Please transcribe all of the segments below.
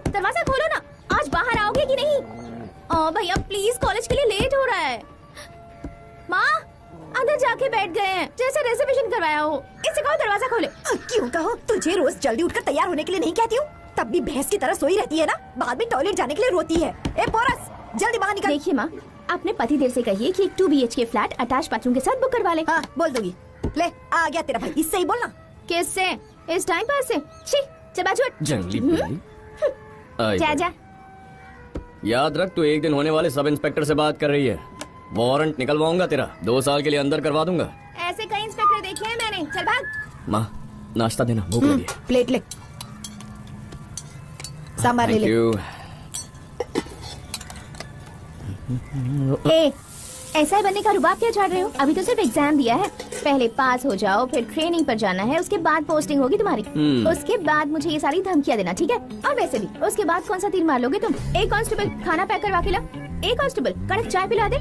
दरवाजा खोलो ना, आज बाहर आओगे कि नहीं? भैया प्लीज, कॉलेज के लिए लेट हो रहा है। माँ अंदर जाके बैठ गए हैं, जैसे रिजर्वेशन करवाया हो। इससे कहो दरवाजा खोले। क्यों कहो? तुझे रोज जल्दी उठकर तैयार होने के लिए नहीं कहती हूँ? तब भी भैंस की तरह सोई रहती है ना, बाद में टॉयलेट जाने के लिए रोती है। ए पोरस, जल्दी बाहर निकल। देखिए माँ, अपने पति देव से कहिए कि एक 2 BHK फ्लैट अटैच बाथरूम के साथ बुक करवा ले। हाँ बोल दूंगी। ले आ गया तेरा भाई, इससे ही बोलना। किससे? इस टाइम पास से? छी, चल बाजू हट। जंगली बिल्ली। जा जा। याद रख, तू एक दिन होने वाले सब इंस्पेक्टर से बात कर रही है। वारंट निकलवाऊंगा तेरा, 2 साल के लिए अंदर करवा दूंगा। ऐसे कई इंस्पेक्टर देखे हैं मैंने। चल भाग। माँ नाश्ता देना, भूख लगी है। प्लेट ले, सांभर ले थैंक ले। यू। ए, ऐसा ही बनने का रुबाब क्या झाड़ रहे हो? अभी तो सिर्फ एग्जाम दिया है, पहले पास हो जाओ, फिर ट्रेनिंग पर जाना है, उसके बाद पोस्टिंग होगी तुम्हारी। उसके बाद मुझे ये सारी धमकियाँ देना, ठीक है? और वैसे भी उसके बाद कौन सा तीर मार लोगे तुम? एक कांस्टेबल खाना पैक करवा के ला। एक कांस्टेबल कड़क चाय पिला दे।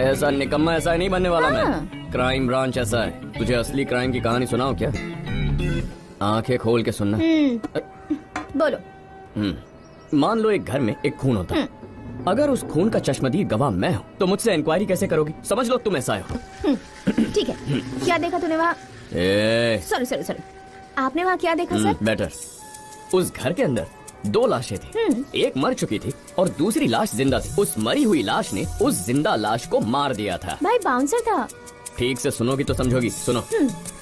ऐसा निकम्मा ऐसा नहीं बनने वाला हाँ। मैं। क्राइम ब्रांच ऐसा है। तुझे असली क्राइम की कहानी सुनाऊं क्या? आंखें खोल के सुनना। बोलो। मान लो एक घर में एक खून होता है। अगर उस खून का चश्मदीद गवाह मैं हूँ तो मुझसे इंक्वायरी कैसे करोगी? समझ लो तुम ऐसा हो। ठीक है, क्या देखा तूने वहाँ? सॉरी सॉरी सॉरी, आपने वहाँ क्या देखा सर? बेटर, उस घर के अंदर 2 लाशें थी। एक मर चुकी थी और दूसरी लाश जिंदा थी। उस मरी हुई लाश ने उस जिंदा लाश को मार दिया था। भाई बाउंसर था। ठीक से सुनोगी तो समझोगी। सुनो,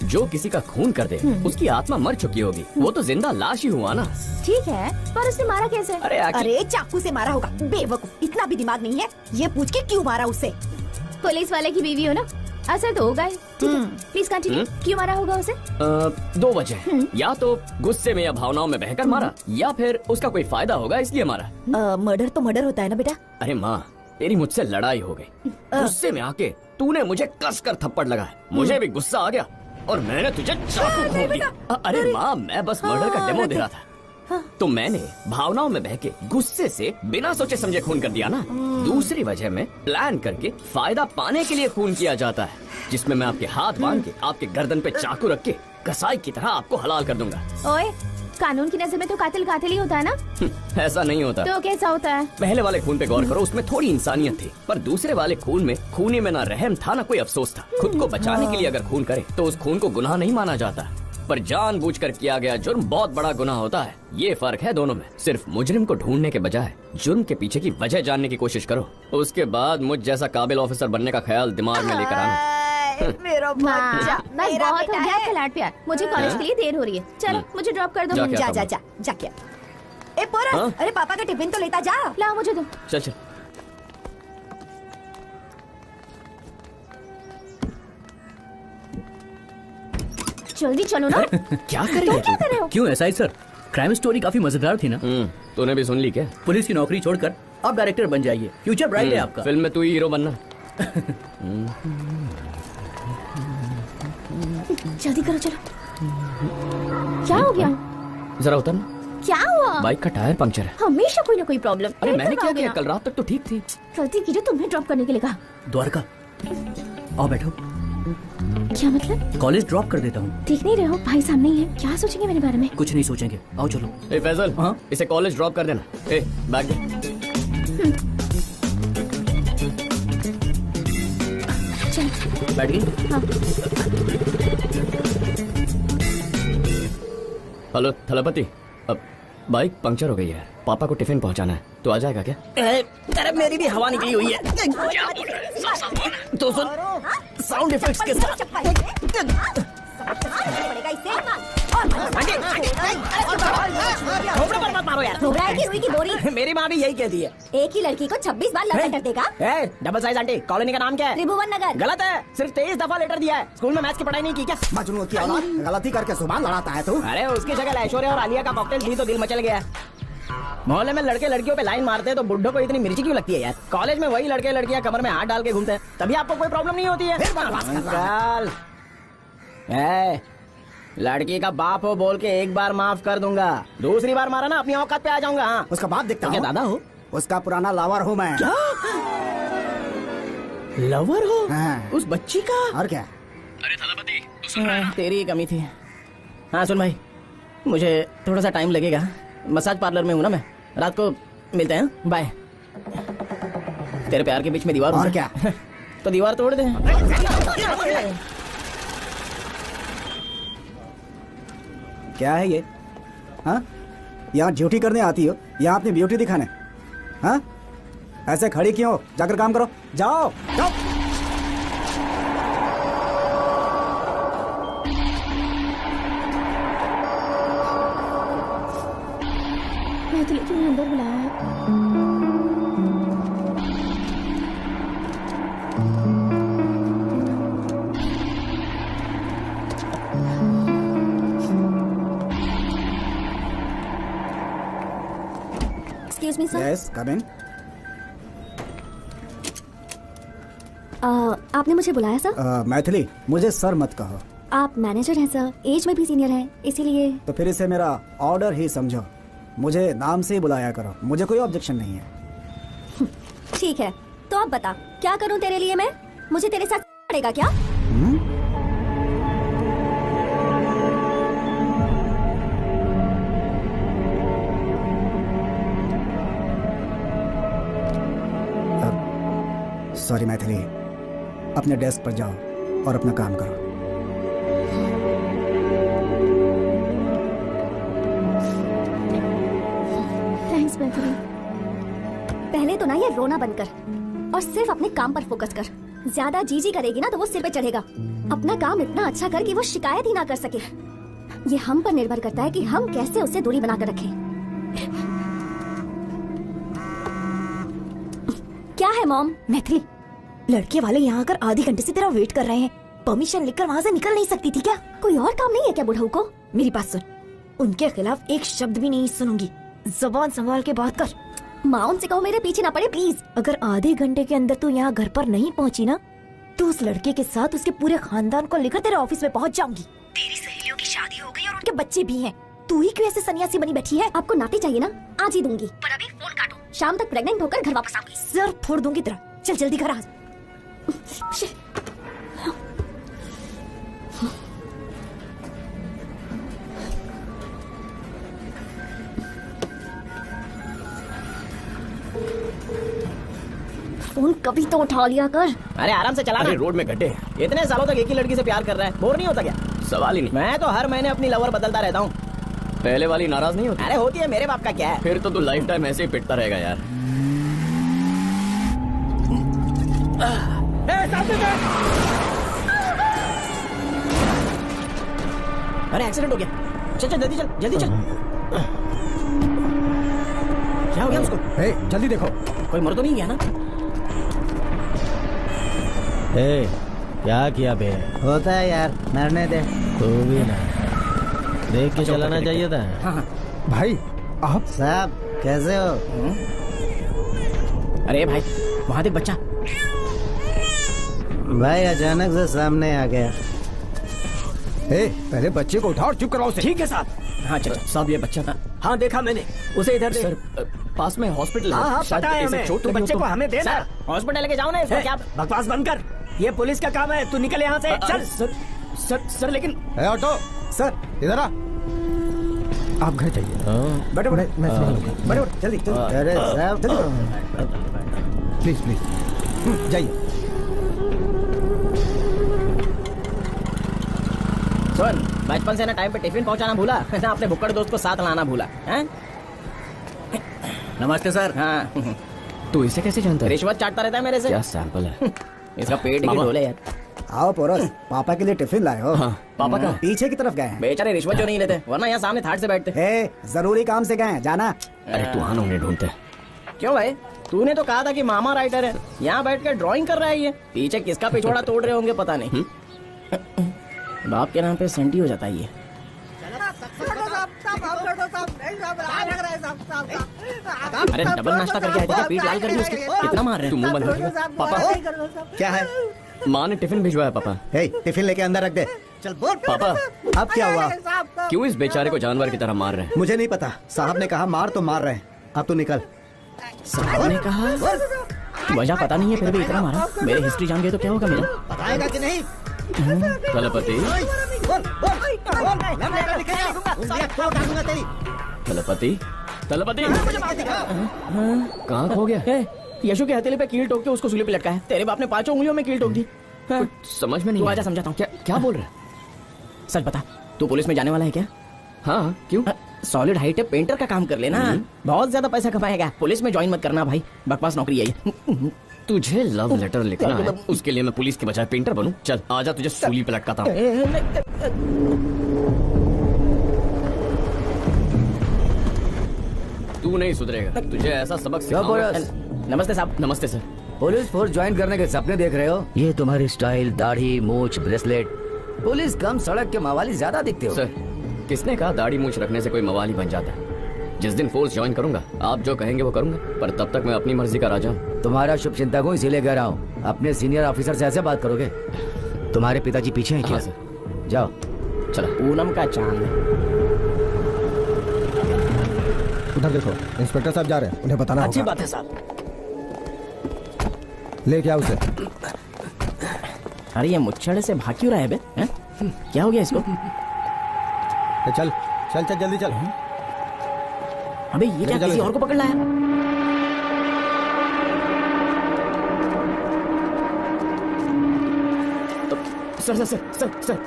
जो किसी का खून कर दे उसकी आत्मा मर चुकी होगी, वो तो जिंदा लाश ही हुआ ना। ठीक है, पर उसने मारा कैसे? अरे चाकू से मारा होगा, बेवकूफ। इतना भी दिमाग नहीं है? ये पूछ के क्यों मारा उसे? पुलिस वाले की बीवी हो ना, असर तो होगा ही। Please continue. क्यों मारा होगा उसे? 2 वजह। या तो गुस्से में या भावनाओं में बहकर मारा, या फिर उसका कोई फायदा होगा इसलिए मारा। मर्डर तो मर्डर होता है ना बेटा। अरे माँ, तेरी मुझसे लड़ाई हो गई, गुस्से में आके तूने मुझे कसकर थप्पड़ लगाया। मुझे भी गुस्सा आ गया और मैंने तुझे चाकू घोंप दिया। अरे माँ, मैं बस मर्डर का डेमो दे रहा था, तो मैंने भावनाओं में बह के गुस्से से बिना सोचे समझे खून कर दिया ना। दूसरी वजह में प्लान करके फायदा पाने के लिए खून किया जाता है, जिसमें मैं आपके हाथ बांध के आपके गर्दन पे चाकू रख के कसाई की तरह आपको हलाल कर दूंगा। ओए, कानून की नजर में तो कातिल कातिल ही होता है ना? ऐसा नहीं होता। तो कैसा होता है? पहले वाले खून पे गौर करो, उसमें थोड़ी इंसानियत थी, पर दूसरे वाले खून में खूनी में ना रहम था ना कोई अफसोस था। खुद को बचाने के लिए अगर खून करे तो उस खून को गुनाह नहीं माना जाता, पर जानबूझकर किया गया जुर्म बहुत बड़ा गुनाह होता है। ये फर्क है दोनों में। सिर्फ मुजरिम को ढूंढने के बजाय जुर्म के पीछे की वजह जानने की कोशिश करो, उसके बाद मुझ जैसा काबिल ऑफिसर बनने का ख्याल दिमाग में लेकर आना। मेरा बच्चा, बस मेरा बहुत हो बेटा गया है। आपका लाड प्यार। मुझे कॉलेज के लिए देर हो रही है, चलो मुझे ड्रॉप कर दो। जा क्या जा काम जा है? जा जा क्या? ए पोरस, हाँ? अरे पापा का टिफिन तो लेता जा। ला मुझे दो। चल चल। जल्दी चलो ना। क्या कर रही तुम है क्या तू? कर रहे हो? क्यों ऐसा ही सर? क्राइम स्टोरी काफी मजेदार थी ना। तूने भी सुन ली क्या? पुलिस की नौकरी छोड़कर आप डायरेक्टर बन जाइए, फ्यूचर ब्राइट है आपका। फिल्म में तू ही हीरो बनना। जल्दी करो, चलो। क्या हो गया? जरा उतर। क्या हुआ? बाइक का टायर पंक्चर है। हमेशा कोई ना कोई प्रॉब्लम। अरे मैंने क्या किया? कल रात तक तो ठीक थी। गलती की जो तुम्हें ड्रॉप करने के लिए कहा। द्वारका, आओ बैठो। क्या मतलब? कॉलेज ड्रॉप कर देता हूँ। देख नहीं रहे हो भाई सामने ही है, क्या सोचेंगे मेरे बारे में? कुछ नहीं सोचेंगे, आओ चलो। ए फैजल, हाँ? इसे कॉलेज ड्रॉप कर देना। ए बैग दे। चल। बैठ गई? हाँ। हेलो थलपति, अब बाइक पंक्चर हो गई है, पापा को टिफिन पहुंचाना है, तो आ जाएगा क्या? अरे मेरी भी हवा निकली हुई है। तो सुन, साउंड इफेक्ट्स के साथ। मत मारो यार। घबराएगी रुई की बोरी। मेरी माँ भी यही कहती है। एक ही लड़की को 26 बार लव लेटर देगा। डबल साइज आंटी, कॉलोनी का नाम क्या है? त्रिभुवन नगर। गलत है, सिर्फ 23 दफा लेटर दिया है। स्कूल में मैथ्स की पढ़ाई नहीं की क्या? मजनू की औलाद, गलती करके सुबह लड़ाता है तू। अरे उसकी जगह ऐश्वर्या और आलिया का कॉकटेल दी तो दिल मचल गया। मोहल्ले में लड़के लड़कियों पे लाइन मारते हैं तो बुड्ढों को इतनी मिर्ची क्यों लगती है यार? कॉलेज में वही लड़के लड़कियां कमर में हाथ डाल के घूमते हैं, तभी आपको कोई प्रॉब्लम नहीं होती है। अंकल, लड़की का बाप हो बोल के एक बार माफ कर दूंगा, दूसरी बार मारा ना अपनी औकात पे आ जाऊंगा। हाँ। उसका बाप दिखता क्या हूँ। दादा हो? उसका पुराना लवर हूँ मैं। क्या लवर हो? हाँ। उस बच्ची का? और क्या? अरे थलपति, तू सुन रहा है? तेरी ही कमी थी। हाँ सुन भाई, मुझे थोड़ा सा टाइम लगेगा, मसाज पार्लर में हूँ ना मैं। रात को मिलते हैं, बाय। तेरे प्यार के बीच में दीवार और क्या? तो दीवार तोड़ दे। क्या है ये? हाँ, यहाँ ड्यूटी करने आती हो, यहाँ अपनी ब्यूटी दिखाने? हाँ, ऐसे खड़ी क्यों हो? जाकर काम करो, जाओ जाओ। मैथिली क्यों अंदर बुलाया है? Excuse me, sir. यस, कम इन। आपने मुझे बुलाया सर? मैथिली, मुझे सर मत कहो। आप मैनेजर हैं सर, एज में भी सीनियर हैं, इसीलिए। तो फिर इसे मेरा ऑर्डर ही समझो। मुझे नाम से ही बुलाया करो, मुझे कोई ऑब्जेक्शन नहीं है। ठीक है, तो अब बता क्या करूं तेरे लिए मैं? मुझे तेरे साथ पड़ेगा क्या? सॉरी मैथिली, अपने डेस्क पर जाओ और अपना काम करो। थैंक्स मैथिली। पहले तो ना ये रोना बंद कर और सिर्फ अपने काम पर फोकस कर। ज्यादा जी करेगी ना तो वो सिर पे चढ़ेगा। अपना काम इतना अच्छा कर कि वो शिकायत ही ना कर सके। ये हम पर निर्भर करता है कि हम कैसे उससे दूरी बनाकर रखें। क्या है मॉम? मैथिली, लड़के वाले यहाँ आकर आधे घंटे से तेरा वेट कर रहे हैं। परमिशन लेकर वहाँ से निकल नहीं सकती थी क्या? कोई और काम नहीं है क्या बुढ़ऊ को? मेरी बात सुन, उनके खिलाफ एक शब्द भी नहीं सुनूंगी। जबान संभाल के बात कर। माँ उनसे कहो मेरे पीछे ना पड़े प्लीज। अगर आधे घंटे के अंदर तू यहाँ घर पर नहीं पहुँची ना तो उस लड़के के साथ उसके पूरे खानदान को लेकर तेरे ऑफिस में पहुँच जाऊंगी। तेरी सहेलियों की शादी हो गई और उनके बच्चे भी हैं। तू ही क्यों ऐसे सन्यासी बनी बैठी है? आपको नाती चाहिए ना, आज ही दूंगी। पर अभी फोन काटो, शाम तक प्रेग्नेंट होकर घर वापस आऊंगी। सर फोड़ दूंगी तेरा। चल जल्दी घर आ। फोन कभी तो उठा लिया कर। अरे आराम से चला अरे ना। रोड में गड्ढे हैं। इतने सालों तक एक ही लड़की से प्यार कर रहा है, बोर नहीं होता क्या? सवाल ही नहीं। मैं तो हर महीने अपनी लवर बदलता रहता हूँ। पहले वाली नाराज नहीं होती? अरे होती है, मेरे बाप का क्या है। फिर तो तू लाइफ टाइम ऐसे ही पिटता रहेगा यार। अरे एक्सीडेंट हो गया। चल चल जल्दी चल, जल्दी चल। क्या हो गया उसको? हे, जल्दी देखो। कोई मर तो नहीं गया ना? ए, क्या किया बे? होता है यार, मरने दे। तू भी ना देख के चलाना चाहिए था। भाई आप साहब कैसे हो? अरे भाई वहाँ देख बच्चा। भाई अचानक से सामने आ गया। पहले बच्चे को उठाओ और चुप कराओ उसे। ठीक है साहब। हाँ चल। साहब ये बच्चा था। हाँ देखा मैंने उसे इधर। सर पास में हॉस्पिटल है। शायद इसे चोट लगी हो बच्चे तो- को हमें दे ना। हॉस्पिटल लेके जाओ ना इसको। क्या बकवास बंद कर, ये पुलिस का काम है। तू निकल यहाँ से, चल। सर सर सर लेकिन ऑटो सर इधर आ। आप घर जाइए। बैठो बैठो, मैं संभालूंगा। बैठो जल्दी जल्दी। अरे साहब प्लीज प्लीज जाइए। सुन, बचपन से ना टाइम पे टिफिन पहुंचाना भूला ना अपने भुक्कड़ दोस्त को साथ लाना भूला है? नमस्ते सर। हाँ तू इसे कैसे जानता है? रिश्वत चाटता रहता है मेरे से। क्या सैंपल है? इसका पेट ही मामा। ढोले यार। आओ पोरस, पापा के लिए टिफिन लाए हो? हाँ, पापा का पीछे की तरफ गए हैं। बेचारे रिश्वत जो नहीं लेते, वरना यहाँ सामने थाट से बैठते। हे, जरूरी काम से गए हैं, जाना। अरे तू आना उन्हें ढूंढते। क्यों भाई, तूने तो कहा था कि मामा राइटर है, यहाँ बैठ के ड्राइंग कर रहा है। ये पीछे किसका पिछवाड़ा तोड़ रहे होंगे पता नहीं। बाप के नाम पे सेंटी हो जाता है ये। अरे डबल नाश्ता करके आए थे क्या? पीठ लाल कर दी उसकी। कितना मार रहे तू हैं? मुंह बंद रखिएगा। पापा क्या है? माँ ने टिफिन भिजवाया पापा। हे, टिफिन लेके अंदर रख दे। चल बोल पापा अब क्या हुआ? क्यों इस बेचारे को जानवर की तरह मार रहे हैं? मुझे नहीं पता, साहब ने कहा मार तो मार रहे हैं। अब तू निकल। साहब ने कहा वजह पता नहीं है, फिर भी इतना मारा। मेरी हिस्ट्री जान गए तो क्या होगा मेरा? बताएगा कि नहीं? तलपति तलपति तलपति कहाँ खो गया? यशु के हथेली पे कील ठोक के उसको सूली पे लटका है। तेरे बाप ने 5 उंगलियों में कील ठोक दी। समझ में नहीं तू आजा समझाता हूँ। क्या बोल रहा है? सच बता, तू पुलिस में जाने वाला है क्या? हाँ, क्यों? सॉलिड हाइट है, पेंटर का काम कर लेना, बहुत ज्यादा पैसा कमाएगा। पुलिस में ज्वाइन मत करना भाई, बकवास नौकरी है ये। तुझे लव लेटर लिखना है, उसके लिए मैं पुलिस के बजाय पेंटर बनूं? चल आजा, तुझे सूली पे लटकाता हूँ। तू नहीं सुधरेगा, तुझे ऐसा सबक सिखाऊंगा। नमस्ते साहब। नमस्ते सर। पुलिस फोर्स ज्वाइन करने के सपने देख रहे हो? ये तुम्हारी स्टाइल, दाढ़ी, मूछ, ब्रेसलेट, पुलिस कम सड़क के मवाली ज्यादा दिखते हो। सर, किसने कहा दाढ़ी मूछ रखने से कोई मवाली बन जाता है? जिस दिन फोर्स ज्वाइन करूंगा, आप जो कहेंगे वो करूंगा, पर तब तक मैं अपनी मर्जी का राजा हूँ। तुम्हारा शुभ चिंतक हूँ, इसीलिए कह रहा हूँ। अपने सीनियर ऑफिसर से ऐसे बात करोगे? तुम्हारे पिताजी पीछे हैं क्या? हाँ, सर। जाओ। चला, पूनम का चांद। उधर देखो, इंस्पेक्टर साहब जा रहे हैं, उन्हें बताना अच्छी होगा। बात है साहब। ले क्या उसे? अरे ये मुच्छड़ से भाग क्यों रहा है बे? हैं? क्या हो गया इसको? चल चल चल जल्दी चल। अबे ये क्या, किसी और को पकड़ लाया? Sir sir sir sir sir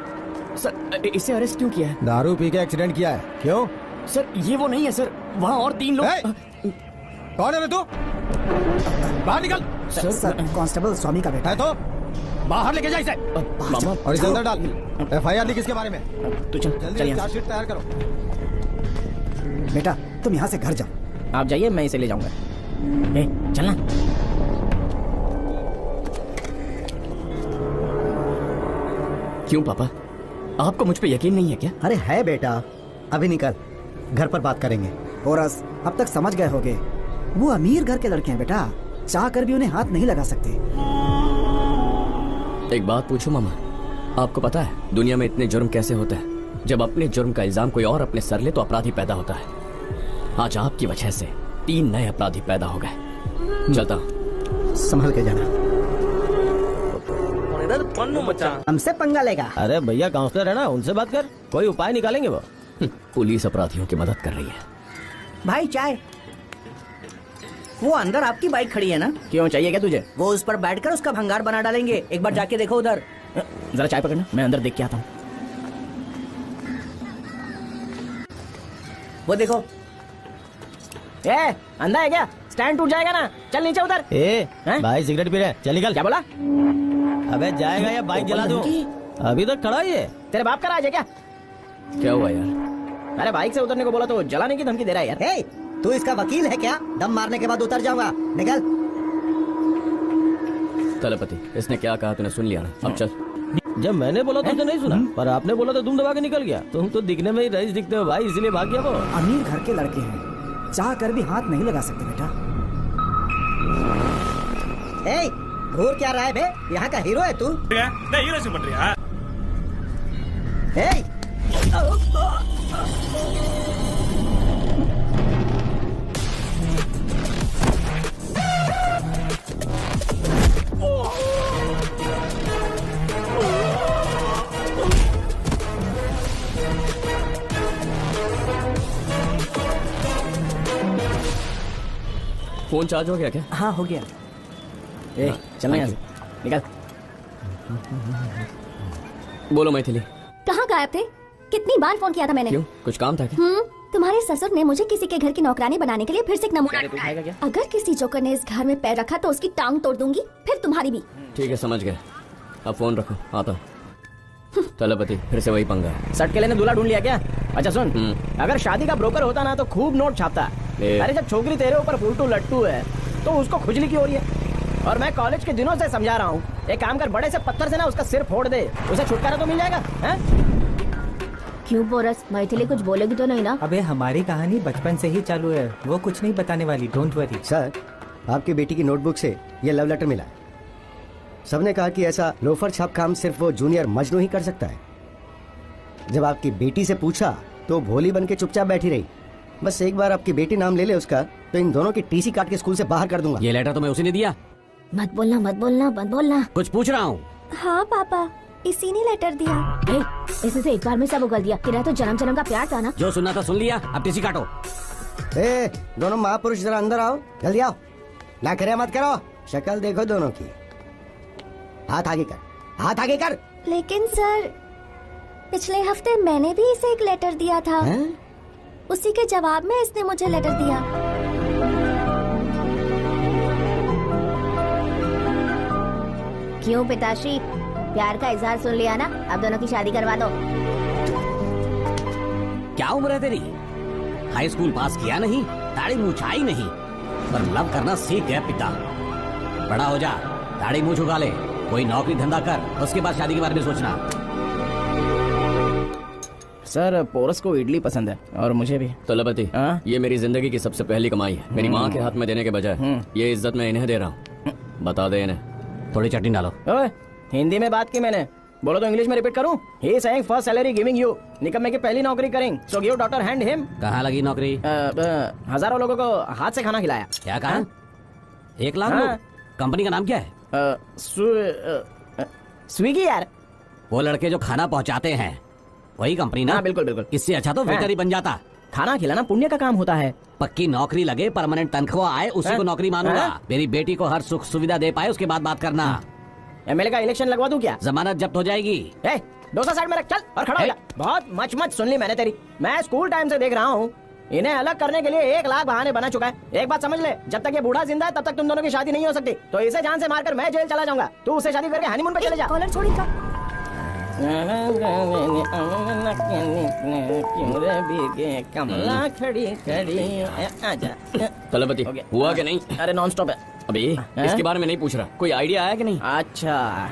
sir, इसे अरेस्ट क्यों किया है? दारू पी के एक्सीडेंट किया है। क्यों? सर ये वो नहीं है सर, वहाँ और 3 लोग। कौन है रे तू? बाहर निकल। सर कांस्टेबल स्वामी का बेटा है तो बाहर लेके जा इसे। मामा, और इसे अंदर डाल। FIR लिख इसके बारे में। तू चल, चल जल्दी यहाँ चार्जशीट तैयार करो। बेटा तुम यहाँ से घर जाओ। आप जाइए, मैं इसे ले जाऊंगा। चलना। क्यों पापा, आपको मुझ पे यकीन नहीं है क्या? अरे है बेटा, अभी निकल, घर पर बात करेंगे। पोरस, अब तक समझ गए होगे, वो अमीर घर के लड़के हैं बेटा, चाह कर भी उन्हें हाथ नहीं लगा सकते। एक बात पूछूं मामा, आपको पता है दुनिया में इतने जुर्म कैसे होते हैं? जब अपने जुर्म का इल्जाम कोई और अपने सर ले तो अपराधी पैदा होता है। आज आपकी वजह से 3 नए अपराधी पैदा हो गए। चलता हूं। संभल के जाना। हमसे पंगा लेगा? अरे भैया काउंसलर है ना, उनसे बात कर, कोई उपाय निकालेंगे वो। पुलिस अपराधियों की मदद कर रही है। भाई चाय। वो अंदर आपकी बाइक खड़ी है ना? क्यों, चाहिए क्या तुझे? वो उस पर बैठकर उसका भंगार बना डालेंगे, एक बार जाके देखो उधर। जरा चाय पकड़ना, मैं अंदर देख के आता हूँ। वो देखो। अंधा है क्या? स्टैंड टूट जाएगा ना, चल नीचे उधर। भाई सिगरेट पी रहे, चल निकल। क्या बोला? अबे जाएगा या बाइक जला दूं? अभी तक खड़ा ही है। तेरे बाप का राज है क्या? क्या हुआ यार? अरे बाइक से उतरने को बोला तो जलाने की धमकी दे रहा है यार। तू इसका वकील है क्या? दम मारने के बाद उतर जाऊंगा, निकल। तलपति, इसने क्या कहा तूने सुन लिया ना? अब चल। जब मैंने बोला तो नहीं सुना, पर आपने बोला तो तुम दबा के निकल गया। तुम तो दिखने में ही रईस दिखते हो भाई, इसलिए भाग गया वो। अमीर घर के लड़के हैं, चाह कर भी हाथ नहीं लगा सकते बेटा। घूर क्या रहा है बे? यहाँ का हीरो है तू? नहीं, हीरो से बन रही है। फोन चार्ज हो गया क्या? हाँ हो गया। चलना यहाँ से, निकल। बोलो मैथिली। कहाँ गायब थे? कितनी बार फोन किया था मैंने? क्यों, कुछ काम था क्या? तुम्हारे ससुर ने मुझे किसी के घर की नौकरानी बनाने के लिए फिर से एक नमूना ढूंढा है। अगर किसी जोकर ने इस घर में पैर रखा तो उसकी टांग तोड़ दूंगी, फिर तुम्हारी भी। ठीक है, समझ गए। अब फोन रखो, आता हूँ। तलपति, फिर से वही पंगा है। सट के लेने दूल्हा ढूंढ लिया क्या? अच्छा सुन, अगर शादी का ब्रोकर होता ना तो खूब नोट छापता। अरे जब छोकरी तेरे ऊपर फुलटू लट्टू है तो उसको खुजली की हो रही है। और मैं कॉलेज के दिनों से समझा रहा हूँ, एक काम कर, बड़े से पत्थर से ना उसका सिर फोड़ दे, उसे छुटकारा तो मिल जाएगा। क्यों पोरस, मैथिली कुछ बोलेगी तो नहीं ना? अबे हमारी कहानी बचपन से ही चालू है, वो कुछ नहीं बताने वाली, डोंट वरी। सर, आपकी बेटी की नोटबुक से ये लव लेटर मिला। सबने कहा कि ऐसा लोफर छाप काम सिर्फ वो जूनियर मजनू ही कर सकता है। जब आपकी बेटी से पूछा तो भोली बन के चुपचाप बैठी रही। बस एक बार आपकी बेटी नाम ले ले उसका तो इन दोनों की टीसी काट के स्कूल से बाहर कर दूंगा। ये लेटर तो मैं उसी ने दिया। मत बोलना मत बोलना मत बोलना। कुछ पूछ रहा हूँ। हाँ पापा, इसी ने लेटर दिया। इसने से एक बार में सब उगल दिया। तेरा तो जन्म जन्म का प्यार था ना। जो सुनना था सुन लिया, अब टीसी काटो। ए, दोनों महापुरुष जरा अंदर आओ, जल्दी आओ। ना करे मत करो, शक्ल देखो दोनों की। हाथ आगे कर, हाथ आगे कर। लेकिन सर, पिछले हफ्ते मैंने भी इसे एक लेटर दिया था। उसी के जवाब में इसने मुझे लेटर दिया। क्यों पिताश्री, प्यार का इजहार सुन लिया ना? अब दोनों की शादी करवा दो। क्या उम्र है तेरी? हाई स्कूल पास किया नहीं, दाढ़ी मूछ आई नहीं, पर लव करना सीख गया पिता। बड़ा हो जा, दाढ़ी मूछ उगा ले, कोई नौकरी धंधा कर, उसके बाद शादी के बारे में सोचना। सर, पोरस को इडली पसंद है और मुझे भी। तलपति, ये मेरी जिंदगी की सबसे पहली कमाई है। मेरी माँ के हाथ में देने के बजाय ये इज्जत मैं इन्हें दे रहा हूँ। बता दे इन्हें, थोड़ी चटनी डालो। ओए, हिंदी में बात की मैंने, बोलो तो इंग्लिश में रिपीट करूं? He is saying first salary giving you, निकम्मे की पहली नौकरी करेंगे, so give daughter hand him। कहाँ लगी नौकरी? हजारों लोगों को हाथ से खाना खिलाया। क्या कहा? 1 लाख लोग? कंपनी का नाम क्या है? स्विगी यार। वो लड़के जो खाना पहुँचाते हैं वही कंपनी ना? बिल्कुल बिल्कुल। इससे अच्छा तो वेटर ही बन जाता। खाना खिलाना पुण्य का काम होता है। पक्की नौकरी लगे, परमानेंट तनख्वाह आए, उसी को नौकरी मानूंगा। मेरी बेटी को हर सुख सुविधा दे पाए, उसके बाद बात करना। एमएलए का इलेक्शन लगवा दूं क्या? जमानत जब्त हो जाएगी। डोसा साइड में रख, चल और खड़ा हो जा। बहुत मच सुन ली मैंने तेरी। मैं स्कूल टाइम से देख रहा हूँ, इन्हें अलग करने के लिए 1 लाख बहाने बना चुका है। एक बात समझ ले, जब तक ये बूढ़ा जिंदा है तब तक तुम दोनों की शादी नहीं हो सकती। तो इसे जान से मारकर मैं जेल चला जाऊंगा, तू उससे शादी करके हनीमून पे चले जा। कॉलर छोड़ेगा। कमला खड़ी खड़ी आजा। तलपति, हुआ कि नहीं? अरे नॉन स्टॉप है अबे, इसके बारे में नहीं पूछ रहा, कोई आइडिया आया कि नहीं? अच्छा,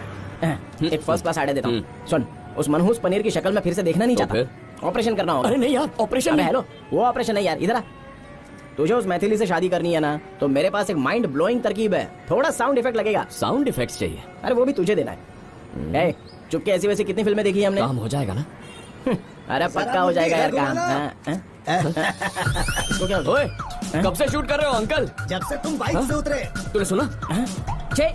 एक फर्स्ट क्लास आइडिया देता हूँ। सुन, उस मनहूस पनीर की शक्ल में फिर से देखना नहीं चाहता। ऑपरेशन करना होगा। अरे नहीं यार, ऑपरेशन नहीं। हेलो, वो ऑपरेशन नहीं यार, इधर आ। तुझे उस मैथिली से शादी करनी है ना, तो मेरे पास एक माइंड ब्लोइंग तरकीब है। थोड़ा साउंड इफेक्ट लगेगा। साउंड इफेक्ट्स चाहिए? अरे वो भी तुझे देना है। चुपके ऐसी वैसी कितनी फिल्में देखी है हमने? काम हो जाएगा ना? अरे पक्का हो जाएगा यार काम। ओए, कब से शूट कर रहे हो अंकल? जब से तुम बाइक से उतरे। तूने सुना?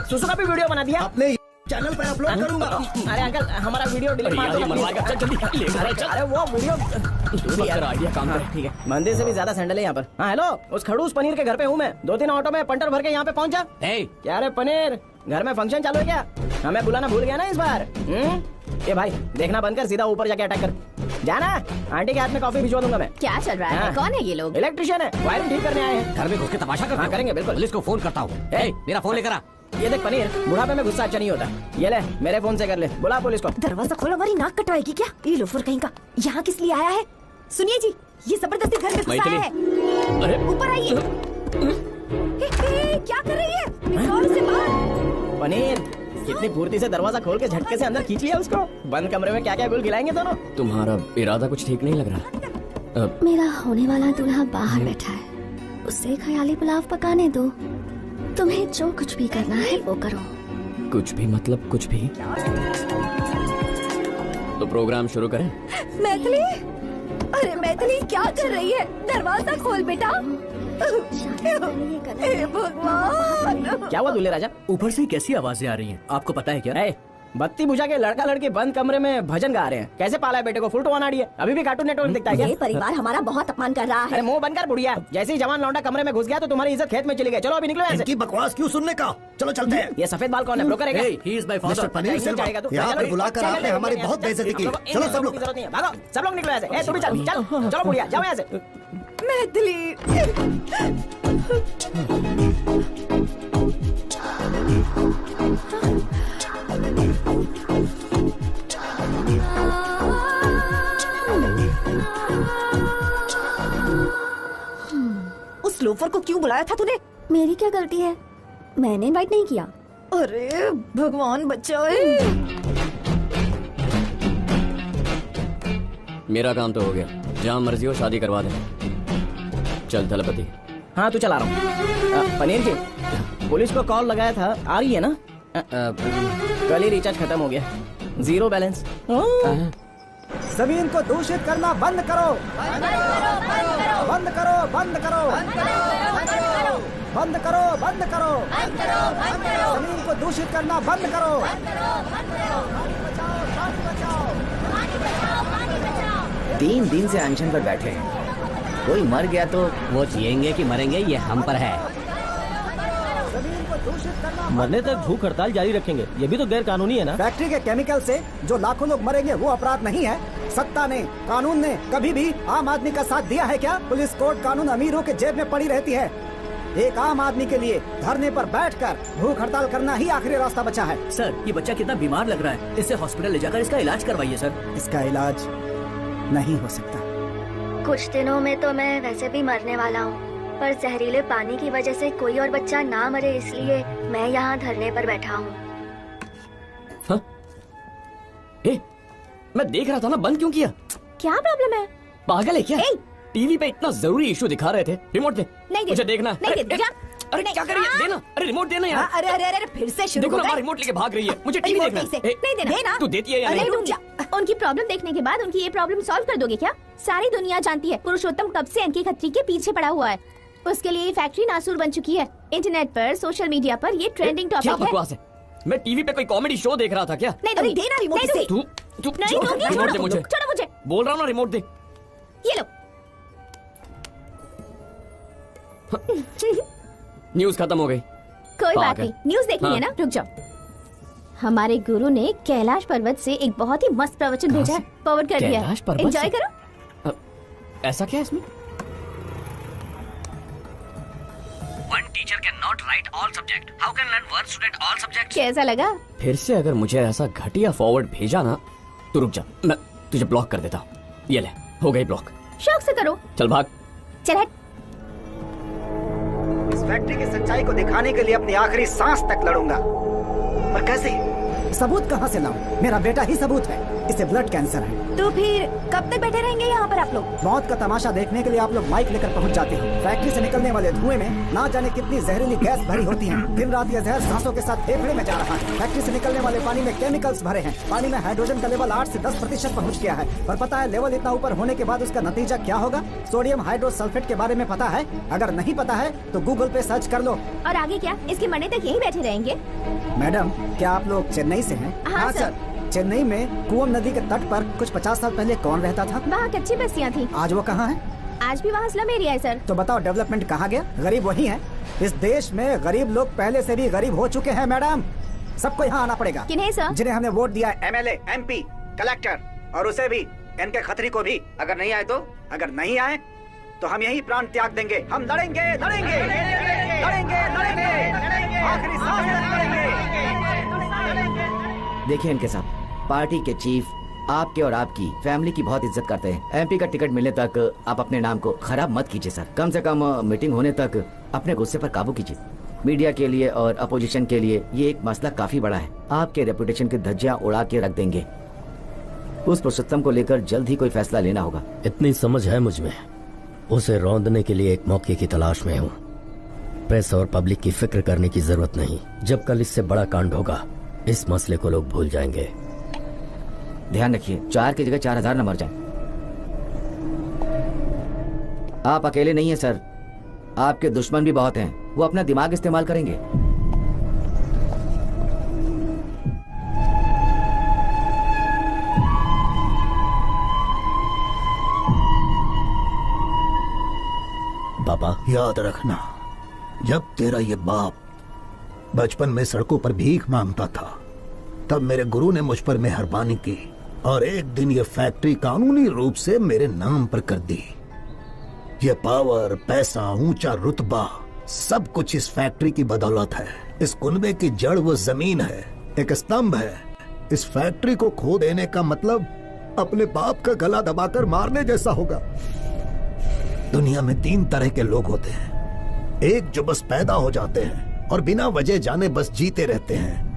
सुसु का भी वीडियो बना दिया अपने चैनल पे अपलोड करूंगा। अरे अंकल, हमारा वीडियो डिलीट मार दो। अरे वो वीडियो आइडिया काम कर। ठीक है, मंदिर से भी ज्यादा सैंडल है यहाँ पर। हाँ हेलो, उस खड़ूस पनीर के घर पे हूँ मैं। 2-3 ऑटो में पंटर भर के यहाँ पे पहुँच जा। क्या रे पनीर, घर में फंक्शन चालू है क्या? हमें बुलाना भूल गया ना इस बार? ये भाई, देखना बंद कर, सीधा ऊपर जाके अटैक कर। जाना, आंटी के हाथ में कॉफी भिजवा दूंगा मैं। क्या चल रहा है? कौन है ये लोग? इलेक्ट्रिशियन है, वायरिंग ठीक करने आए हैं। घर में घुस के तमाशा कर? हाँ करेंगे बिल्कुल। पुलिस को फोन करता हूँ। मेरा फोन लेकर आ। ये देख पनीर, बुढ़ापे में गुस्सा अच्छा नहीं होता। ये ले, मेरे फोन से कर ले, बुला पुलिस को। दरवाजा खोलो, हमारी नाक कटवाएगी क्या? ये लोफर कहीं का यहाँ किस लिए आया है? सुनिए जी, ये जबरदस्ती घर में घुसा है। अरे ऊपर आइए। क्या कर रही है? निकाल से बाहर। पनीर, कितनी फुर्ती से दरवाजा खोल के झटके से अंदर खींच लिया उसको। बंद कमरे में क्या क्या गुल खिलाएंगे दोनों। तुम्हारा इरादा कुछ ठीक नहीं लग रहा। मेरा होने वाला दूल्हा बाहर बैठा है, उससे ख्याली पुलाव पकाने दो। तुम्हें जो कुछ भी करना है वो करो। कुछ भी मतलब कुछ भी? तो प्रोग्राम शुरू करें? मैथिली, अरे मैथिली क्या कर रही है? दरवाजा खोल बेटा। भगवान, क्या हुआ दूल्हे राजा? ऊपर से कैसी आवाजें आ रही हैं? आपको पता है क्या? बत्ती बुझा के लड़का लड़की बंद कमरे में भजन गा रहे हैं। कैसे पाला है बेटे को? फुल टू वन है, अभी भी कार्टून नेटवर्क दिखता है क्या? ये परिवार हमारा बहुत अपमान कर रहा है। अरे मुंह बंद कर बुढ़िया। जैसे ही जवान लौंडा कमरे में घुस गया तो तुम्हारी इज्जत खेत में चली गई। चलो अभी निकलो। इनकी बकवास क्यों सुनने का? चलो चलते हैं। ये सफेद बाल कौन है? ब्रोकर है क्या? He is my father. Mister paneer Selva, यहाँ पे बुलाकर आपने हमारी बहुत बेइज्जती की। चलो सब लोग, जरूरत नहीं है, भागो सब लोग निकलो ऐसे। तू भी चल चल, चलो बुढ़िया जाओ यहाँ से। मैथिली, उस लोफर को क्यों बुलाया था तूने? मेरी क्या गलती है? मैंने इनवाइट नहीं किया। अरे भगवान बचाए। मेरा काम तो हो गया, जहाँ मर्जी हो शादी करवा दे। चल थलपति। हाँ तू चला रहा हूँ। पनीर जी, पुलिस को कॉल लगाया था, आ रही है ना? कल ही रिचार्ज खत्म हो गया, 0 बैलेंस। सभी इनको दूषित करना बंद करो। बंद करो, बंद करो, बंद करो, बंद करो। जमीन को दूषित करना बंद करो। 3 दिन से अनशन पर बैठे हैं, कोई मर गया तो वो जिएंगे कि मरेंगे ये हम पर है। मरने तक भूख हड़ताल जारी रखेंगे, ये भी तो गैर कानूनी है ना। फैक्ट्री के केमिकल से जो लाखों लोग मरेंगे वो अपराध नहीं है। सत्ता ने, कानून ने कभी भी आम आदमी का साथ दिया है क्या? पुलिस कोर्ट कानून अमीरों के जेब में पड़ी रहती है। एक आम आदमी के लिए धरने पर बैठकर भूख हड़ताल करना ही आखिरी रास्ता बचा है। सर, ये बच्चा कितना बीमार लग रहा है, इसे हॉस्पिटल ले जाकर इसका इलाज करवाइए सर। इसका इलाज नहीं हो सकता। कुछ दिनों में तो मैं वैसे भी मरने वाला हूँ, पर जहरीले पानी की वजह से कोई और बच्चा ना मरे इसलिए मैं यहाँ धरने पर बैठा हूँ। हाँ? मैं देख रहा था ना, बंद क्यों किया? क्या प्रॉब्लम है? पागल है क्या? टीवी पे इतना जरूरी इशू दिखा रहे थे। रिमोट दे, नहीं दे, मुझे देखना। नहीं दे, जा। अरे क्या कर रही है? देना, अरे रिमोट देना यार। अरे अरे अरे फिर से शुरू देखो हो ना, गए। रिमोट लेके भाग रही है। मुझे टीवी देखना है। नहीं देना। तू देती है या नहीं नहीं? दूंगी। उनकी प्रॉब्लम देखने के बाद उनकी ये प्रॉब्लम सॉल्व कर दोगे क्या? सारी दुनिया जानती है पुरुषोत्तम कब से एनके खत्री के पीछे पड़ा हुआ है। उसके लिए ये फैक्ट्री नासूर बन चुकी है। इंटरनेट पर, सोशल मीडिया पर ये ट्रेंडिंग क्या टॉपिक है। बकवास है? मैं टीवी पे कोई कॉमेडी शो देख रहा था क्या? नहीं दूंगी। देना रिमोट नहीं इसे। दूंगी। तू नहीं दूंगी। रिमोट दे मुझे। छोड़ो मुझे। बोल रहा हूँ ना, रिमोट दे। ये लो। न्यूज खत्म हो गई। कोई बात नहीं, न्यूज देखनी है ना, रुक जाओ। हमारे गुरु ने कैलाश पर्वत से एक बहुत ही मस्त प्रवचन भेजा है, फॉरवर्ड कर दिया है। कैलाश पर्वत एंजॉय से? करो। ऐसा क्या है इसमें? One teacher cannot write all subject. How can learn one student all subjects? कैसा लगा? फिर से अगर मुझे ऐसा घटिया फॉरवर्ड भेजा ना तो रुक जा, मैं तुझे ब्लॉक कर देता हूँ। ये ले, हो गई ब्लॉक। शौक से करो। चल भाग। चल हट। इस फैक्ट्री की सच्चाई को दिखाने के लिए अपनी आखिरी सांस तक लड़ूंगा। पर कैसे? सबूत कहाँ से लाऊं? मेरा बेटा ही सबूत है। इसे ब्लड कैंसर है। तो फिर कब तक बैठे रहेंगे यहाँ पर आप लोग? मौत का तमाशा देखने के लिए आप लोग माइक लेकर पहुँच जाते हैं। फैक्ट्री से निकलने वाले धुएं में ना जाने कितनी जहरीली गैस भरी होती है। दिन रात यह जहर सांसों के साथ फेफड़े में जा रहा है। फैक्ट्री से निकलने वाले पानी में केमिकल्स भरे हैं। पानी में हाइड्रोजन का लेवल 8 से 10% पहुँच गया है। पर पता है लेवल इतना ऊपर होने के बाद उसका नतीजा क्या होगा? सोडियम हाइड्रोसल्फेट के बारे में पता है? अगर नहीं पता है तो गूगल पे सर्च कर लो। और आगे क्या? इसके मरने तक यहीं बैठे रहेंगे? मैडम, क्या आप लोग चेन्नई से हैं? हाँ सर। चेन्नई में कुवम नदी के तट पर कुछ 50 साल पहले कौन रहता था? वहाँ कच्ची बस्तियाँ थी। आज वो कहाँ है? आज भी वहाँ स्लम एरिया है सर। तो बताओ डेवलपमेंट कहाँ गया? गरीब वही है। इस देश में गरीब लोग पहले से भी गरीब हो चुके हैं मैडम। सबको यहाँ आना पड़ेगा। किन्हें सर? जिन्हें हमने वोट दिया, MLA, MP, कलेक्टर और उसे भी, एनके खत्री को भी। अगर नहीं आए तो हम यही प्राण त्याग देंगे। हम लड़ेंगे लड़ेंगे लड़ेंगे लड़ेंगे आखिरी सांस तक लड़ेंगे। देखिए इनके साथ पार्टी के चीफ आपके और आपकी फैमिली की बहुत इज्जत करते हैं। MP का टिकट मिलने तक आप अपने नाम को खराब मत कीजिए सर। कम से कम मीटिंग होने तक अपने गुस्से पर काबू कीजिए। मीडिया के लिए और अपोजिशन के लिए ये एक मसला काफी बड़ा है। आपके रेपुटेशन की धज्जियां उड़ा के रख देंगे। उस पुरुषोत्तम को लेकर जल्द ही कोई फैसला लेना होगा। इतनी समझ है मुझ में, उसे रौंदने के लिए एक मौके की तलाश में हूँ। प्रेस और पब्लिक की फिक्र करने की जरूरत नहीं। जब कल इससे बड़ा कांड होगा इस मसले को लोग भूल जाएंगे। ध्यान रखिए 4 की जगह 4000 न मर जाए। आप अकेले नहीं हैं सर, आपके दुश्मन भी बहुत हैं। वो अपना दिमाग इस्तेमाल करेंगे। पापा, याद रखना, जब तेरा ये बाप बचपन में सड़कों पर भीख मांगता था तब मेरे गुरु ने मुझ पर मेहरबानी की और एक दिन ये फैक्ट्री कानूनी रूप से मेरे नाम पर कर दी। ये पावर, पैसा, ऊंचा रुतबा सब कुछ इस फैक्ट्री की बदौलत है। इस कुनबे की जड़ वो जमीन है, एक स्तंभ है। इस फैक्ट्री को खो देने का मतलब अपने बाप का गला दबाकर मारने जैसा होगा। दुनिया में 3 तरह के लोग होते हैं। एक जो बस पैदा हो जाते हैं और बिना वजह जाने बस जीते रहते हैं।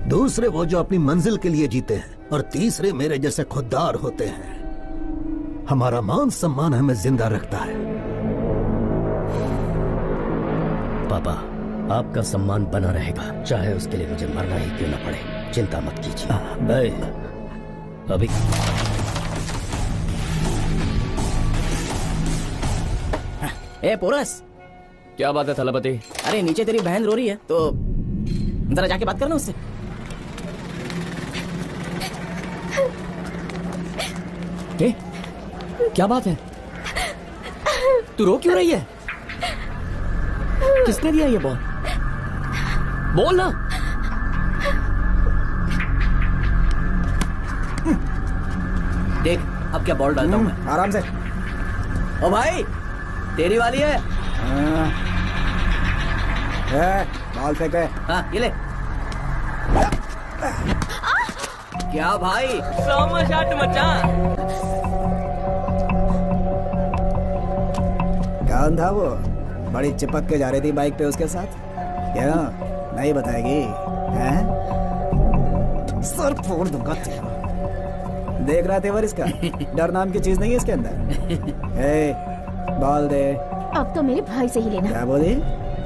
दूसरे वो जो अपनी मंजिल के लिए जीते हैं। और तीसरे मेरे जैसे खुददार होते हैं। हमारा मान सम्मान हमें जिंदा रखता है। पापा, आपका सम्मान बना रहेगा, चाहे उसके लिए मुझे मरना ही क्यों न पड़े। चिंता मत कीजिए। अभी ए पोरस, क्या बात है थलापति? अरे नीचे तेरी बहन रो रही है, तो जरा जाके बात करना उससे। क्या बात है? तू रो क्यों रही है? किसने दिया ये बॉल? बोल ना। देख अब क्या बॉल डालता हूँ मैं। आराम से। ओ भाई तेरी वाली है। बॉल फेंके। हाँ ये ले। क्या भाई? शॉट मचा। कौन था वो? बड़ी चिपक के जा रही थी बाइक पे उसके साथ। क्या नहीं बताएगी? हैं? सर फोड़ दूंगा तेरा। देख रहा तेवर इसका? डर नाम की चीज नहीं है इसके अंदर। ए, बॉल दे। अब तो मेरे भाई से ही लेना। क्या बोली?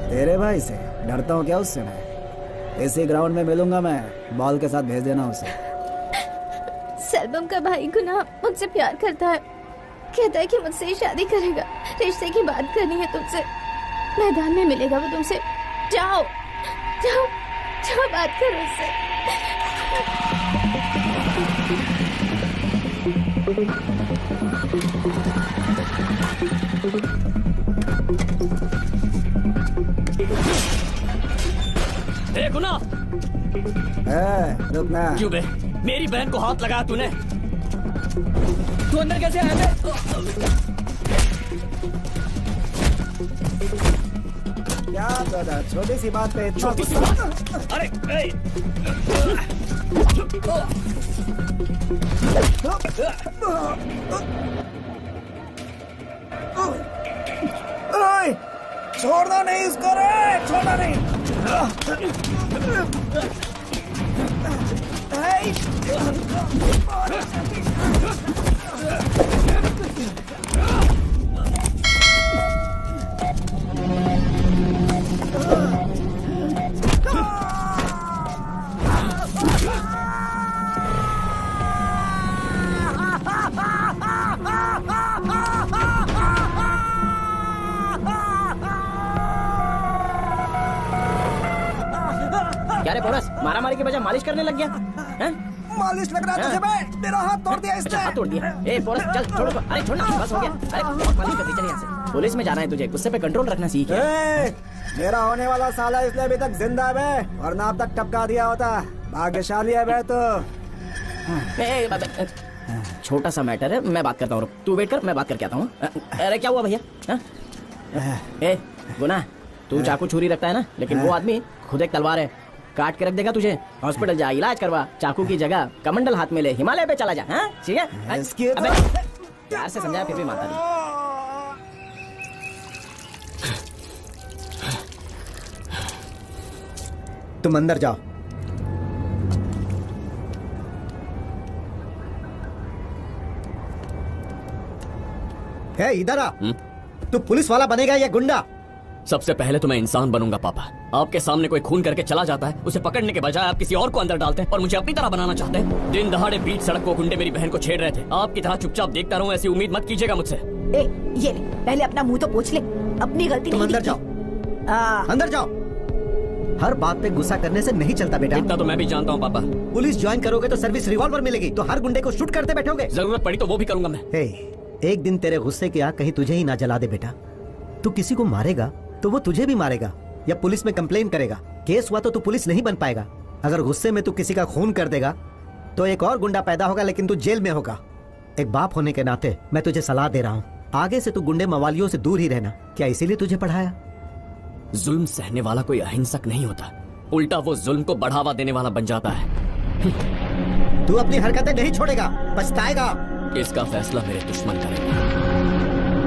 तेरे भाई से? डरता हूँ क्या उससे मैं? इसी ग्राउंड में मिलूंगा मैं। बॉल के साथ भेज देना उसे। सैल्बम का भाई गुना मुझसे प्यार करता है। कहता है कि मुझसे ही शादी करेगा। रिश्ते की बात करनी है तुमसे। मैदान में मिलेगा वो तुमसे। जाओ जाओ जाओ बात करो उससे। गुना। रुकना। क्यों बे? मेरी बहन को हाथ लगाया तूने? तू अंदर कैसे आया बे? क्या दादा, छोटी सी बात पे इतना गुस्सा? अरे छोड़ना नहीं उसको रे, छोड़ना नहीं। क्या रे पोरस, मारामारी के बजाय मालिश करने लग गया? हैं? मालिश लग रहा है तुझे बे? मेरा हाथ तोड़ दिया इसने। हाथ तोड़ दिया? ए पोरस चल छोड़। अरे छोड़ ना, बस हो गया। अरे मालिश कर दी, चल यहाँ से। पुलिस में जाना है तुझे, गुस्से पे कंट्रोल रखना सीख। मेरा होने वाला साला इसलिए अभी तक जिंदा है बे, वरना अब तक टपका दिया होता। भाग्यशाली है बे तो। छोटा सा मैटर है, मैं बात करता हूँ। तू वेट कर, मैं बात करके आता हूँ। अरे क्या हुआ भैया? ए गुना, तू चाकू छुरी रखता है ना, लेकिन वो आदमी खुद एक तलवार है। काट के रख देगा तुझे। हॉस्पिटल जा, इलाज करवा। चाकू की जगह कमंडल हाथ में ले, हिमालय पे चला जा। हाँ ठीक है? अबे प्यार से समझाया फिर भी मानता नहीं। तुम अंदर जाओ। है इधर आ। तू पुलिस वाला बनेगा या गुंडा? सबसे पहले तो मैं इंसान बनूंगा पापा। आपके सामने कोई खून करके चला जाता है, उसे पकड़ने के बजाय आप किसी और को अंदर डालते हैं और मुझे अपनी तरह बनाना चाहते हैं। दिन दहाड़े बीच सड़क को गुंडे मेरी बहन को छेड़ रहे थे। आपकी तरह चुपचाप देखता रहूं, ऐसी उम्मीद मत कीजिएगा मुझसे। ए, ये ले, पहले अपना मुंह तो पोंछ ले। अपनी गलती तुम नहीं अंदर जाओ। अंदर जाओ। हर बात पे गुस्सा करने से नहीं चलता बेटा। इतना तो मैं भी जानता हूँ पापा। पुलिस ज्वाइन करोगे तो सर्विस रिवॉल्वर मिलेगी, तो हर गुंडे को शूट करते बैठोगे। जरूरत पड़ी तो वो भी करूंगा मैं। एक दिन तेरे गुस्से की आग कहीं तुझे ही ना जला दे बेटा। तू किसी को मारेगा तो वो तुझे भी मारेगा या पुलिस में कंप्लेन करेगा। केस हुआ तो तू पुलिस नहीं बन पाएगा। अगर गुस्से में तू किसी का खून कर देगा तो एक और गुंडा पैदा होगा, लेकिन तू जेल में होगा। एक बाप होने के नाते मैं तुझे सलाह दे रहा हूँ, आगे से तू गुंडे मवालियों से दूर ही रहना। क्या इसीलिए तुझे पढ़ाया? जुल्म सहने वाला कोई अहिंसक नहीं होता, उल्टा वो जुल्म को बढ़ावा देने वाला बन जाता है। तू अपनी हरकतें नहीं छोड़ेगा, पछताएगा। इसका फैसला मेरे दुश्मन करेंगे।